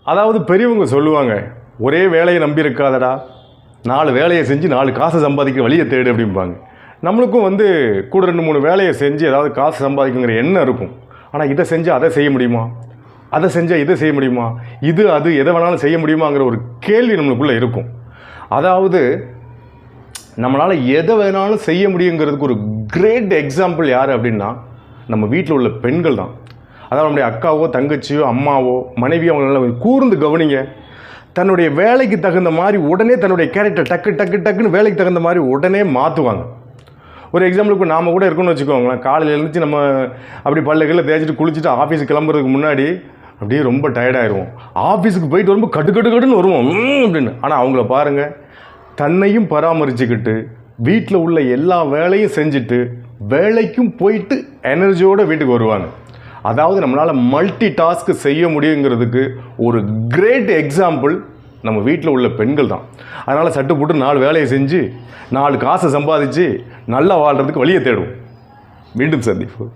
அதாவது பெரியவங்க சொல்லுவாங்க, ஒரே வேலையை நம்பி இருக்காதடா, 4 வேலையை செஞ்சு 4 காசு சம்பாதிக்க வழியை தேடு அப்படிம்பாங்க. நம்மளுக்கும் கூட 2-3 வேலையை செஞ்சு ஏதாவது காசு சம்பாதிக்குங்கிற எண்ணம் இருக்கும். ஆனால் இதை செஞ்சால் அதை செய்ய முடியுமா, அதை செஞ்சால் இதை செய்ய முடியுமா, இது அது எதை வேணாலும் செய்ய முடியுமாங்கிற ஒரு கேள்வி நம்மளுக்குள்ளே இருக்கும். அதாவது நம்மளால் எதை வேணாலும் செய்ய முடியுங்கிறதுக்கு ஒரு கிரேட் எக்ஸாம்பிள் யார் அப்படின்னா நம்ம வீட்டில் உள்ள பெண்கள் தான். அதாவது நம்முடைய அக்காவோ தங்கச்சியோ அம்மாவோ மனைவியோ அவங்களால கூர்ந்து கவனிங்க. தன்னுடைய வேலைக்கு தகுந்த மாதிரி உடனே தன்னுடைய கேரக்டர் டக்குன்னு வேலைக்கு தகுந்த மாதிரி உடனே மாற்றுவாங்க. ஒரு எக்ஸாம்பிளுக்கு நாம் கூட இருக்குன்னு வச்சுக்கோங்களேன். காலையில் எழுந்துச்சு நம்ம அப்படி பல்லுகளில் தேய்ச்சிட்டு குளிச்சுட்டு ஆஃபீஸுக்கு கிளம்புறதுக்கு முன்னாடி அப்படியே ரொம்ப டயர்டாயிடுவோம். ஆஃபீஸுக்கு போயிட்டு வரும்போது கட்டுன்னு வருவோம் அப்படின்னு. ஆனால் அவங்கள பாருங்கள், தன்னையும் பராமரிச்சுக்கிட்டு வீட்டில் உள்ள எல்லா வேலையும் செஞ்சுட்டு வேலைக்கும் போயிட்டு எனர்ஜியோடு வீட்டுக்கு வருவாங்க. அதாவது நம்மளால் மல்டி டாஸ்க் செய்ய முடியுங்கிறதுக்கு ஒரு கிரேட் எக்ஸாம்பிள் நம்ம வீட்டில் உள்ள பெண்கள் தான். அதனால் சட்டு போட்டு 4 வேலையை செஞ்சு 4 காசை சம்பாதிச்சு நல்லா வாழ்கிறதுக்கு வழியை தேடுவோம். மீண்டும் சந்திப்போம்.